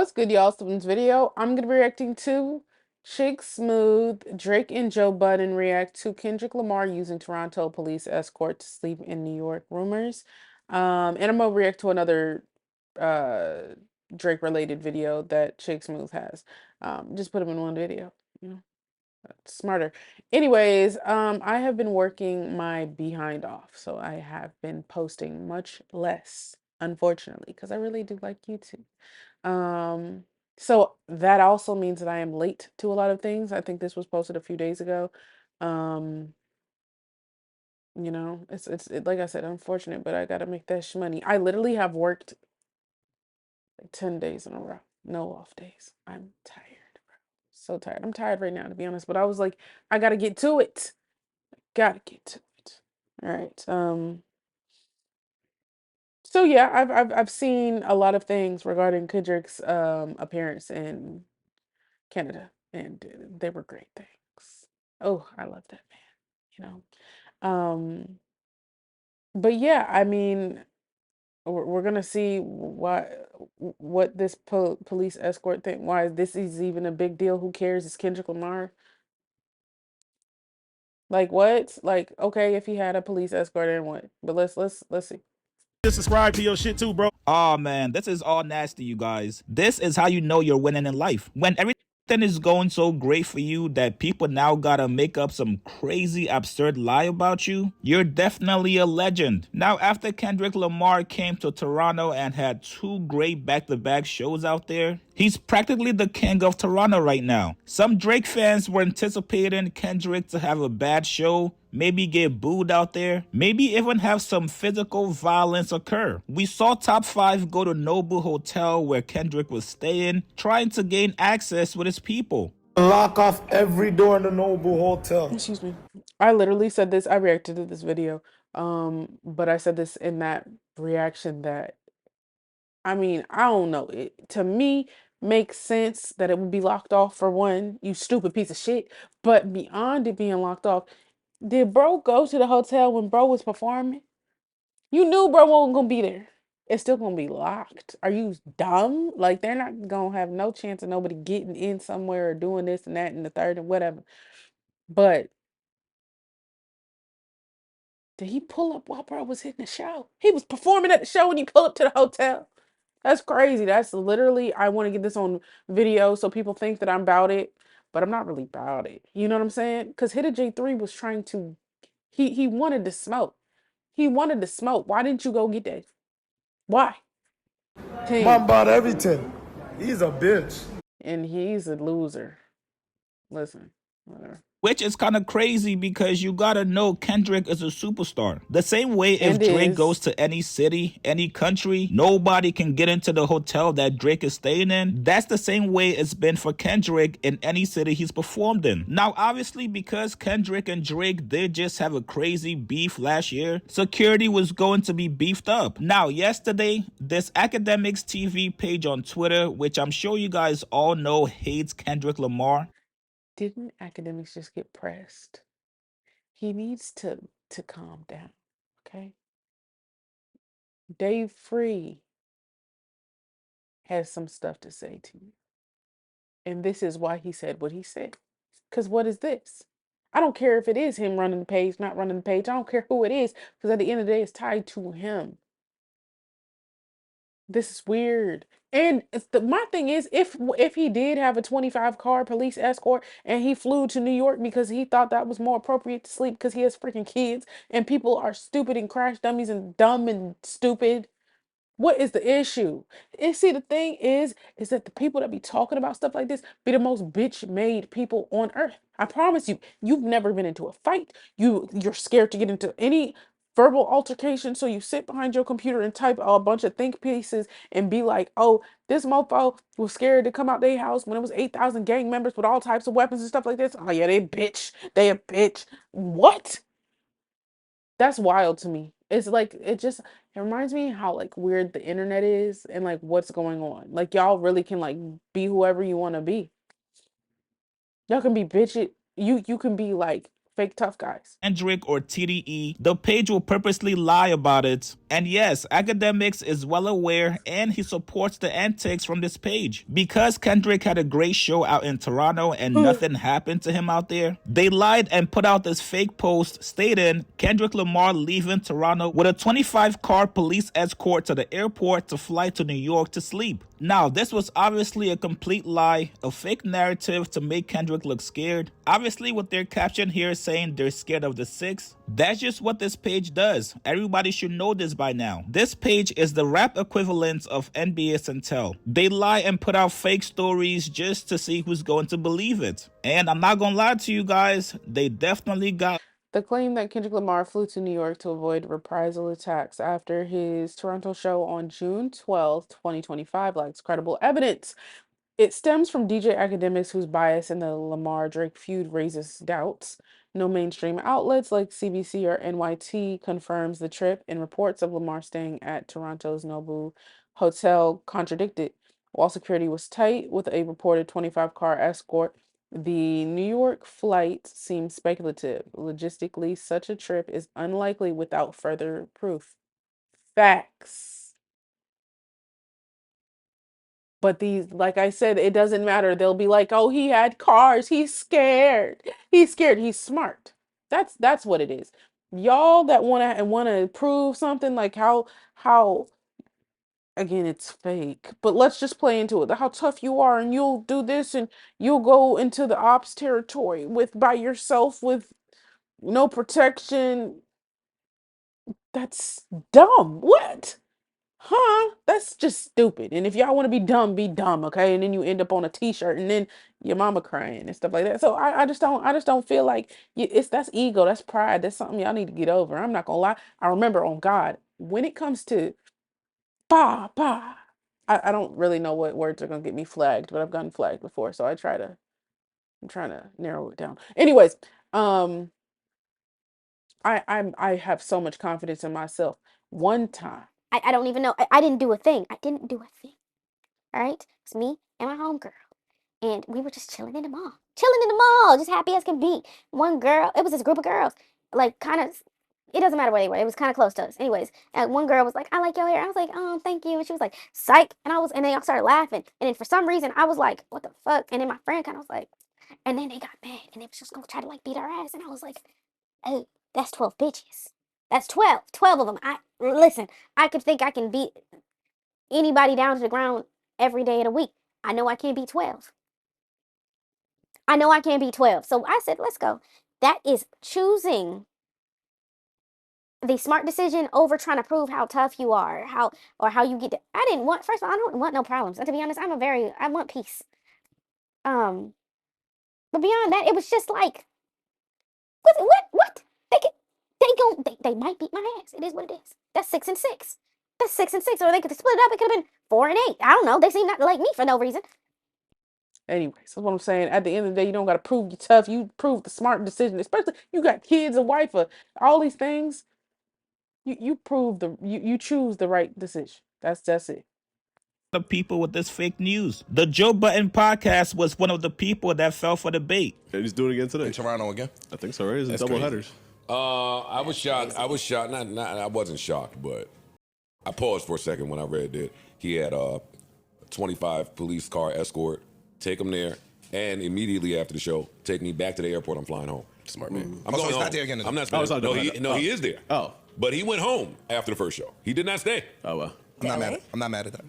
What's good, y'all? So in this video, I'm gonna be reacting to Chick Smooth, Drake and Joe Budden react to Kendrick Lamar using Toronto police escort to sleep in New York rumors. And I'm gonna react to another uh Drake related video that Chick Smooth has. Just put them in one video, you know, smarter. Anyways, I have been working my behind off, so I have been posting much less, unfortunately, because I really do like YouTube. Um, so that also means that I am late to a lot of things. I think this was posted a few days ago. Um, like I said, unfortunate, but I gotta make that money. I literally have worked like 10 days in a row, no off days. I'm tired, bro. So tired. I'm tired right now, to be honest, but I was like, I gotta get to it. Gotta get to it. All right. So yeah, I've seen a lot of things regarding Kendrick's appearance in Canada, and they were great things. Oh, I love that man, you know. But yeah, I mean, we're gonna see what this police escort thing. Why this is even a big deal? Who cares? It's Kendrick Lamar. Like what? Like okay, if he had a police escort and what? But let's see. Just subscribe to your shit too, bro. Oh man, this is all nasty, you guys. This is how you know you're winning in life. When everything is going so great for you that people now gotta make up some crazy, absurd lie about you, you're definitely a legend. Now, after Kendrick Lamar came to Toronto and had two great back-to-back shows out there, he's practically the king of Toronto right now. Some Drake fans were anticipating Kendrick to have a bad show, maybe get booed out there, maybe even have some physical violence occur. We saw Top 5 go to Noble Hotel where Kendrick was staying, trying to gain access with his people. Lock off every door in the Noble Hotel. Excuse me. I literally said this. I reacted to this video. But I said this in that reaction that I mean, I don't know. It to me makes sense that it would be locked off for one, you stupid piece of shit. But beyond it being locked off, did bro go to the hotel when bro was performing? You knew bro wasn't gonna be there. It's still gonna be locked. Are you dumb? Like they're not gonna have no chance of nobody getting in somewhere or doing this and that and the third and whatever. But did he pull up while bro was hitting the show? He was performing at the show when he pulled up to the hotel. That's crazy. That's literally, I want to get this on video so people think that I'm about it, but I'm not really about it. You know what I'm saying? Because Hidda J3 was trying to, he wanted to smoke. He wanted to smoke. Why didn't you go get that? Why? Man Team. bought everything. He's a bitch. And he's a loser. Listen, whatever. Which is kind of crazy because you gotta know Kendrick is a superstar. The same way if And Drake goes is. to any city, any country, nobody can get into the hotel that Drake is staying in. That's the same way it's been for Kendrick in any city he's performed in. Now, obviously, because Kendrick and Drake did just have a crazy beef last year, security was going to be beefed up. Now, yesterday, this Academics TV page on Twitter, which I'm sure you guys all know hates Kendrick Lamar, Didn't academics just get pressed? He needs to calm down, okay? Dave Free has some stuff to say to you. And this is why he said what he said. Because what is this? I don't care if it is him running the page, not running the page. I don't care who it is. Because at the end of the day, it's tied to him. This is weird. And my thing is, if he did have a 25 car police escort and he flew to New York because he thought that was more appropriate to sleep because he has freaking kids and people are stupid and crash dummies and dumb and stupid. What is the issue? And see, the thing is that the people that be talking about stuff like this be the most bitch-made people on earth. I promise you, you've never been into a fight. You're scared to get into any verbal altercation, so you sit behind your computer and type a bunch of think pieces and be like, "Oh, this mofo was scared to come out their house when it was 8,000 gang members with all types of weapons and stuff like this." Oh yeah, they bitch. They a bitch. What? That's wild to me. It's like it reminds me how like weird the internet is and like what's going on. Like y'all really can like be whoever you want to be. Y'all can be bitch it. You can be like Fake tough guys. Kendrick or TDE, the page will purposely lie about it. And yes, Academics is well aware and he supports the antics from this page. Because Kendrick had a great show out in Toronto and nothing happened to him out there, they lied and put out this fake post stating Kendrick Lamar leaving Toronto with a 25-car police escort to the airport to fly to New York to sleep. Now, this was obviously a complete lie, a fake narrative to make Kendrick look scared. Obviously, with their caption here saying they're scared of the six, that's just what this page does. Everybody should know this by now. This page is the rap equivalent of NBA Centel. They lie and put out fake stories just to see who's going to believe it. And I'm not gonna lie to you guys, they definitely got The claim that Kendrick Lamar flew to New York to avoid reprisal attacks after his Toronto show on June 12th, 2025 lacks credible evidence. It stems from DJ Academics, whose bias in the Lamar Drake feud raises doubts. No mainstream outlets like CBC or NYT confirms the trip, and reports of Lamar staying at Toronto's Nobu Hotel contradicted. While security was tight with a reported 25-car escort, the New York flight seems speculative. Logistically, such a trip is unlikely without further proof. Facts. But these, like I said, it doesn't matter. They'll be like, "Oh, he had cars. He's scared. He's scared. He's smart." That's what it is. Y'all that wanna prove something like how again it's fake. But let's just play into it. How tough you are, and you'll do this, and you'll go into the ops territory with by yourself with no protection. That's dumb. What? Huh? That's just stupid. And if y'all want to be dumb, okay? And then you end up on a t-shirt and then your mama crying and stuff like that. So I just don't feel like that's ego, that's pride, that's something y'all need to get over. I'm not gonna lie. I remember on God, when it comes to bah, I don't really know what words are gonna get me flagged, but I've gotten flagged before, so I'm trying to narrow it down. Anyways, um I have so much confidence in myself. One time. I don't even know. I didn't do a thing. I didn't do a thing. All right? It's me and my homegirl. And we were just chilling in the mall. Chilling in the mall, just happy as can be. One girl, it was this group of girls, like kind of, it doesn't matter where they were. It was kind of close to us. Anyways, and one girl was like, "I like your hair." I was like, "Oh, thank you." And she was like, "Psych." And then y'all started laughing. And then for some reason, I was like, "What the fuck?" And then my friend kind of was like, and then they got mad and they was just gonna try to like beat our ass. And I was like, "Oh, that's 12 bitches. That's 12. 12 of them. Listen, I could think I can beat anybody down to the ground every day of the week. I know I can't beat 12. I know I can't beat 12. So I said, let's go. That is choosing the smart decision over trying to prove how tough you are, how you get to, I didn't want, first of all, I don't want no problems. And to be honest, I want peace. Um, but beyond that, it was just like, what? They might beat my ass. It is what it is. That's 6 and 6. That's 6 and 6. Or they could split it up. It could have been 4 and 8. I don't know. They seem not to like me for no reason. Anyways, that's what I'm saying. At the end of the day, you don't got to prove you're tough. You prove the smart decision. Especially you got kids, a wife, all these things. You prove you choose the right decision. That's it. the people with this fake news. The Joe Button podcast was one of the people that fell for the bait. And he's doing it again today. In Toronto again? I think so, right? It's That's double crazy. headers. I was shocked. I was shocked. I wasn't shocked, but I paused for a second when I read that he had a 25 police car escort, take him there, and immediately after the show, take me back to the airport. I'm flying home. Smart man. I'm so going he's home. not there again. I'm not Oh, staying. it's not No, double he header. is there. Oh. But he went home after the first show. He did not stay. Oh, well. I'm not mad. I'm not mad at that.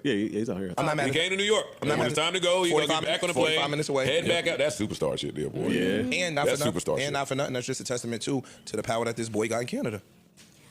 Yeah, he's out here. I'm not mad He at came to New York. I'm not And when mad it's at- time to go, he's going to 45 get back on the minutes- plane. 45 minutes away. Head Yeah. back out. That's superstar shit there, boy. Yeah. And not That's for nothing, superstar shit. and not for nothing. That's just a testament too to the power that this boy got in Canada.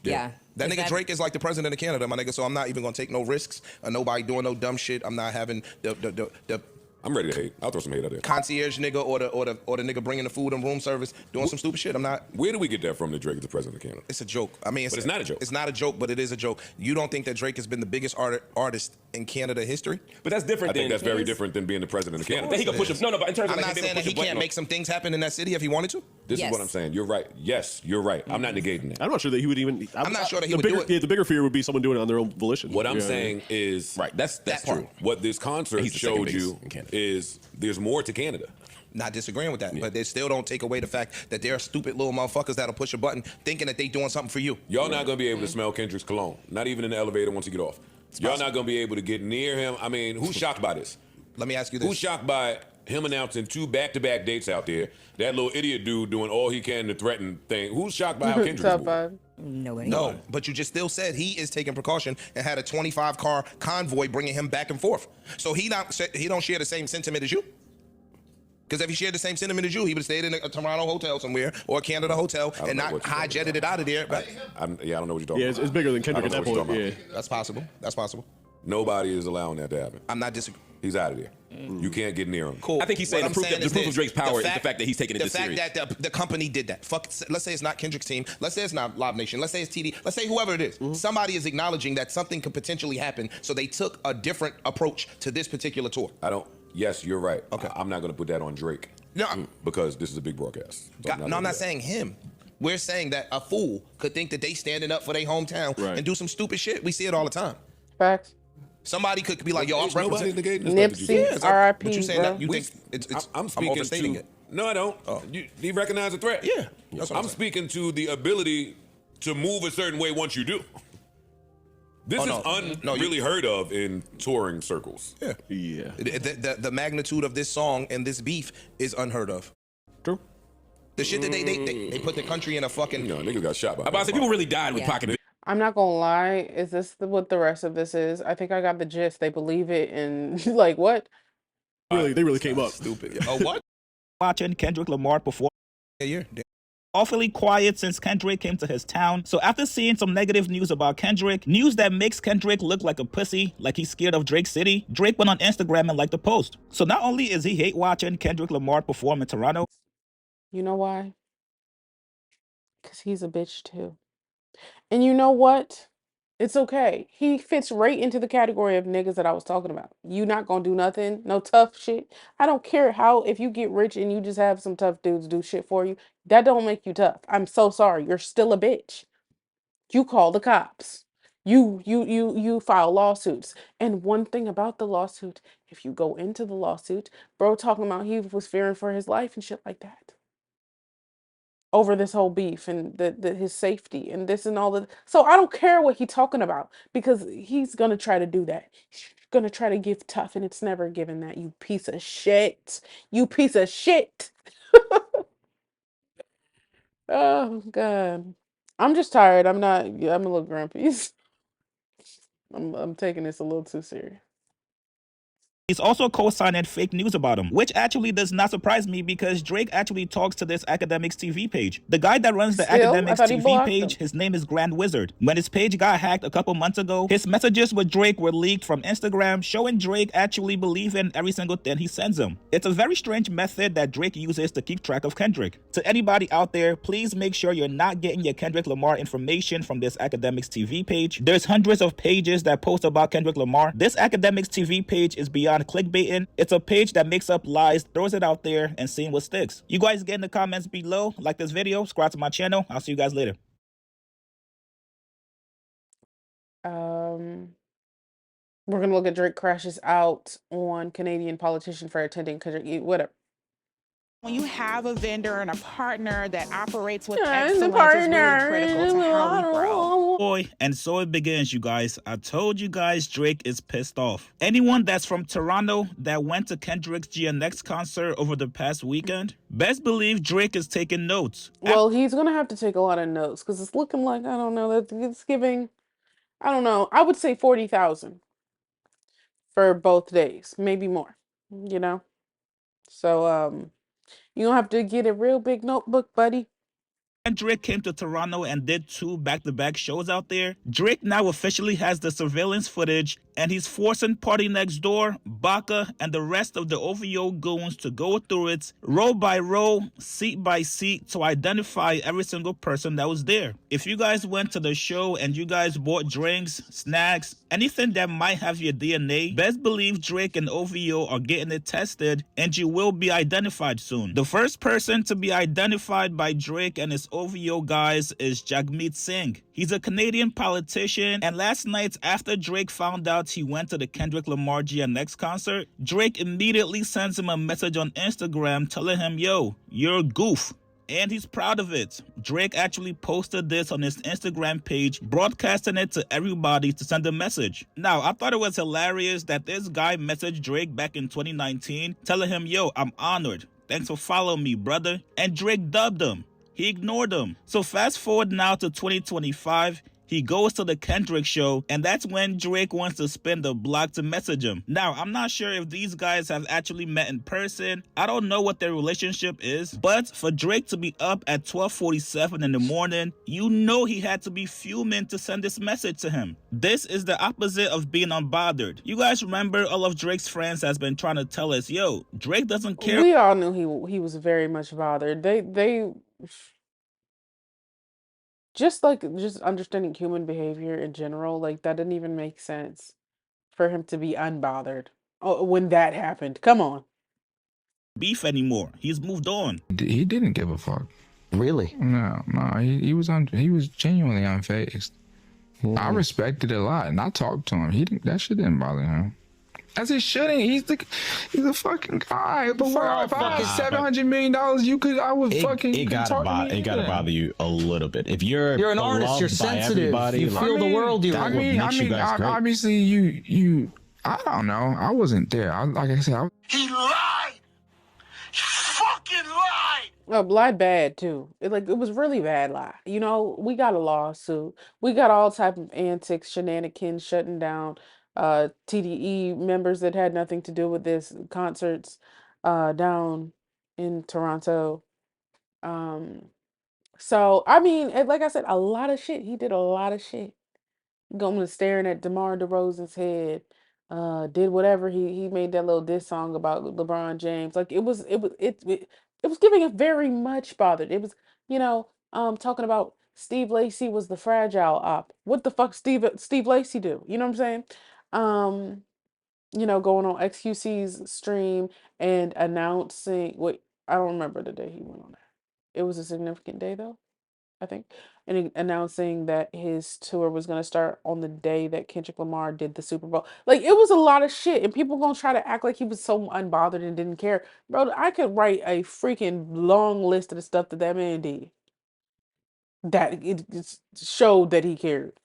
Yeah. That Is nigga Drake is like the president of Canada, my nigga. So I'm not even gonna take no risks or nobody doing no dumb shit. I'm not having the I'm ready to hate. I'll throw some hate out there. concierge nigga or the nigga bringing the food and room service doing some stupid shit. I'm not. Where do we get that from that Drake is the president of Canada? It's a joke. I mean, But it's not a joke. It's not a joke, but it is a joke. You don't think that Drake has been the biggest artist in Canada history? But that's different I think than that's very different than being the president of Canada. That he could push him. No, but in terms of I'm like not being saying able that to he push a can't button make some things happen in that city if he wanted to. This Yes. is what I'm saying. You're right. Yes, you're right. I'm not negating that. I'm not sure that he would even. I'm not sure that he the would bigger, do it. Yeah, the bigger fear would be someone doing it on their own volition. What I'm Yeah. saying is, Right. That's That true. part. what this concert He's the second showed biggest you in Canada. is there's more to Canada. Not disagreeing with that, but they still don't take away the fact that there are stupid little motherfuckers that'll push a button thinking that they doing something for you. Y'all not gonna be able to smell Kendrick's cologne. Not even in the elevator once you get off. Y'all not gonna be able to get near him. I mean, who's shocked by this? Let me ask you this. Who's shocked by him announcing 2 back-to-back dates out there? That little idiot dude doing all he can to threaten thing. Who's shocked by how Kendrick's Top moving? 5. Nobody. No, but you just still said he is taking precaution and had a 25-car convoy bringing him back and forth. So he don't share the same sentiment as you. Because if he shared the same sentiment as you, he would have stayed in a Toronto hotel somewhere or a Canada hotel and not high-jetted it out of there. But I don't know what you're talking about. It's bigger than Kendrick at I don't that know what point. you're Yeah. talking that's possible. That's possible. Nobody is allowing that to happen. I'm not disagreeing. He's out of there. You can't get near him. Cool. I think he's saying What the I'm proof, the proof of Drake's power is the fact that he's taking it this serious. The fact that the company did that. Let's say it's not Kendrick's team. Let's say it's not Live Nation. Let's say it's TD. Let's say whoever it is. Somebody is acknowledging that something could potentially happen, so they took a different approach to this particular tour. Yes, you're right. Okay. I'm not going to put that on Drake. No, because this is a big broadcast. So I'm not saying him. We're saying that a fool could think that they standing up for their hometown and do some stupid shit. We see it all the time. Facts. Somebody could be like, yo, I'm representing. Nipsey, R.I.P. But you saying bro. that you think it's I'm speaking overstating to, it. No, I don't. Do you recognize the threat? Yeah. That's what I'm speaking to the ability to move a certain way once you do. This is really heard of in touring circles. Yeah. Yeah. The magnitude of this song and this beef is unheard of. True. The shit that they put the country in a fucking... You know, niggas got shot by. I'm about to say people really died with Pocket. I'm not gonna lie. Is this what the rest of this is? I think I got the gist. They believe it, and like what? They really came up. Stupid. Oh, what? Watching Kendrick Lamar perform. Yeah, Awfully quiet since Kendrick came to his town. So after seeing some negative news about Kendrick, news that makes Kendrick look like a pussy, like he's scared of Drake City, Drake went on Instagram and liked the post. So not only is he hate watching Kendrick Lamar perform in Toronto. You know why? Because he's a bitch too. And you know what? It's okay. He fits right into the category of niggas that I was talking about. You not gonna do nothing, no tough shit. I don't care how, if you get rich and you just have some tough dudes do shit for you, that don't make you tough. I'm so sorry. You're still a bitch. You call the cops. You file lawsuits. And one thing about the lawsuit, if you go into the lawsuit, bro talking about he was fearing for his life and shit like that. Over this whole beef and his safety and this and all that. So I don't care what he's talking about because he's gonna try to do that. He's gonna try to give tough and it's never given that, you piece of shit. You piece of shit. Oh God. I'm just tired. I'm a little grumpy. I'm taking this a little too serious. He's also co-signing fake news about him, which actually does not surprise me because Drake actually talks to this Academics TV page. The guy that runs the Academics TV page, his name is Grand Wizard. When his page got hacked a couple months ago, his messages with Drake were leaked from Instagram, showing Drake actually believing every single thing he sends him. It's a very strange method that Drake uses to keep track of Kendrick. To anybody out there, please make sure you're not getting your Kendrick Lamar information from this Academics TV page. There's hundreds of pages that post about Kendrick Lamar. This Academics TV page is beyond clickbaiting. It's a page that makes up lies, throws it out there, and seeing what sticks. You guys get in the comments below, like this video, subscribe to my channel. I'll see you guys later. We're gonna look at Drake crashes out on Canadian politician for attending Kendrick, whatever. When you have a vendor and a partner that operates with And excellence, the partner, is really critical to how we grow. Boy, and so it begins, you guys. I told you guys Drake is pissed off. Anyone that's from Toronto that went to Kendrick's GNX concert over the past weekend, best believe Drake is taking notes. Well, he's gonna have to take a lot of notes because it's looking like, I don't know, that it's giving, I don't know, I would say 40,000 for both days, maybe more, you know? So, you're gonna have to get a real big notebook, buddy. Kendrick came to Toronto and did 2 back-to-back shows out there. Drake now officially has the surveillance footage and he's forcing Party Next Door, Baca, and the rest of the OVO goons to go through it row by row, seat by seat to identify every single person that was there. If you guys went to the show and you guys bought drinks, snacks, anything that might have your DNA, best believe Drake and OVO are getting it tested and you will be identified soon. The first person to be identified by Drake and his OVO guys is Jagmeet Singh. He's a Canadian politician, and last night after Drake found out out he went to the Kendrick Lamar GNX concert, Drake immediately sends him a message on Instagram telling him, yo, you're a goof. And he's proud of it. Drake actually posted this on his Instagram page, broadcasting it to everybody to send a message. Now, I thought it was hilarious that this guy messaged Drake back in 2019, telling him, yo, I'm honored. Thanks for following me, brother. And Drake dubbed him. He ignored him. So fast forward now to 2025, he goes to the Kendrick show, and that's when Drake wants to spin the block to message him. Now, I'm not sure if these guys have actually met in person. I don't know what their relationship is, but for Drake to be up at 12:47 in the morning, you know he had to be fuming to send this message to him. This is the opposite of being unbothered. You guys remember all of Drake's friends has been trying to tell us, yo, Drake doesn't care. We all knew he was very much bothered. They just understanding human behavior in general, like that didn't even make sense for him to be unbothered. Oh, when that happened. Come on. Beef anymore. He's moved on. He didn't give a fuck. Really? No, he was genuinely unfazed. I respected it a lot, and I talked to him. That shit didn't bother him. As it shouldn't. He's a fucking guy. But if I had $700 million, I would fucking. It gotta bother you a little bit. If you're an artist, you're sensitive. You feel the world. What makes you guys great? Obviously, you. I don't know. I wasn't there. Like I said, He lied! He fucking lied! Lied bad too. It was really bad lie. You know, we got a lawsuit. We got all type of antics, shenanigans, shutting down TDE members that had nothing to do with this, concerts down in Toronto. So I mean, like I said, a lot of shit. He did a lot of shit. Going and staring at DeMar DeRozan's head. Did whatever he made that little diss song about LeBron James. Like it was giving it very much bothered. It was, talking about Steve Lacy was the fragile op. What the fuck Steve Lacy do? You know what I'm saying? Um, going on XQC's stream and announcing, wait, I don't remember the day he went on that. It was a significant day though, I think. And announcing that his tour was going to start on the day that Kendrick Lamar did the Super Bowl. Like, it was a lot of shit. And people going to try to act like he was so unbothered and didn't care. Bro, I could write a freaking long list of the stuff that man did. That it showed that he cared.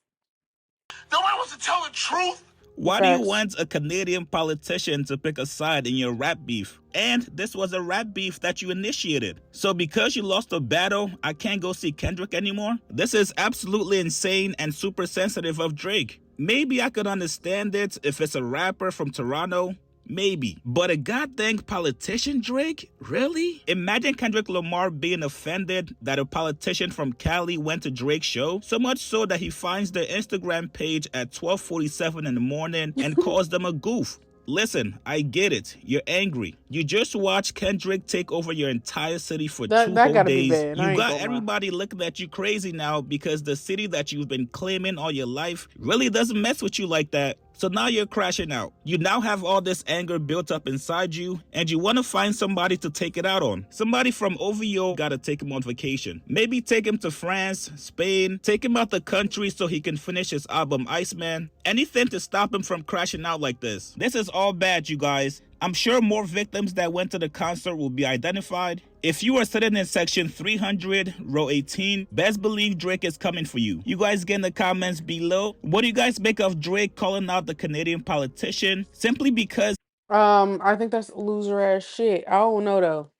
Nobody wants to tell the truth. Why do you want a Canadian politician to pick a side in your rap beef? And this was a rap beef that you initiated. So because you lost a battle, I can't go see Kendrick anymore? This is absolutely insane and super sensitive of Drake. Maybe I could understand it if it's a rapper from Toronto. Maybe. But a goddamn politician, Drake? Really? Imagine Kendrick Lamar being offended that a politician from Cali went to Drake's show, so much so that he finds their Instagram page at 12:47 in the morning and calls them a goof. Listen, I get it. You're angry. You just watched Kendrick take over your entire city for 2 whole days. You got everybody looking at you crazy now because the city that you've been claiming all your life really doesn't mess with you like that. So now you're crashing out. You now have all this anger built up inside you, and you want to find somebody to take it out on. Somebody from OVO gotta take him on vacation. Maybe take him to France, Spain, take him out the country so he can finish his album Iceman. Anything to stop him from crashing out like this. This is all bad, you guys. I'm sure more victims that went to the concert will be identified. If you are sitting in section 300, row 18, best believe Drake is coming for you. You guys get in the comments below. What do you guys make of Drake calling out the Canadian politician simply because... I think that's loser ass shit. I don't know though.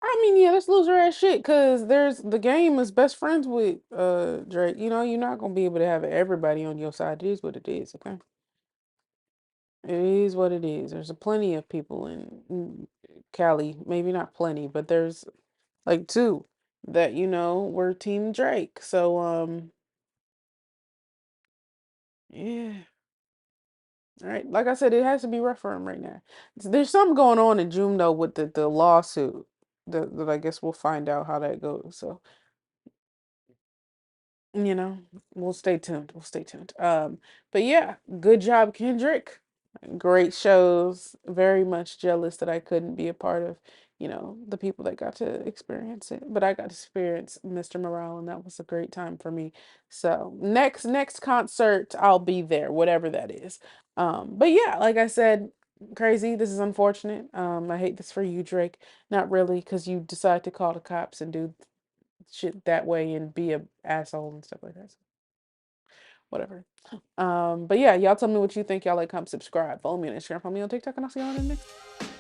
I mean, yeah, that's loser ass shit because the game is best friends with Drake. You know, you're not gonna be able to have everybody on your side. It is what it is, okay? It is what it is. There's a plenty of people in Cali, maybe not plenty, but there's like two that were Team Drake. So yeah. All right, like I said, it has to be rough for him right now. There's something going on in June though with the lawsuit that I guess we'll find out how that goes. So we'll stay tuned. We'll stay tuned. But yeah, good job, Kendrick. Great shows. Very much jealous that I couldn't be a part of you know, the people that got to experience it. But I got to experience Mr. Morale, and that was a great time for me. So next concert, I'll be there, whatever that is. But yeah, like I said, crazy. This is unfortunate. I hate this for you, Drake. Not really, because you decide to call the cops and do shit that way and be a asshole and stuff like that. So, whatever. But yeah, y'all tell me what you think. Y'all like, comment, subscribe, follow me on Instagram, follow me on TikTok, and I'll see y'all in the next.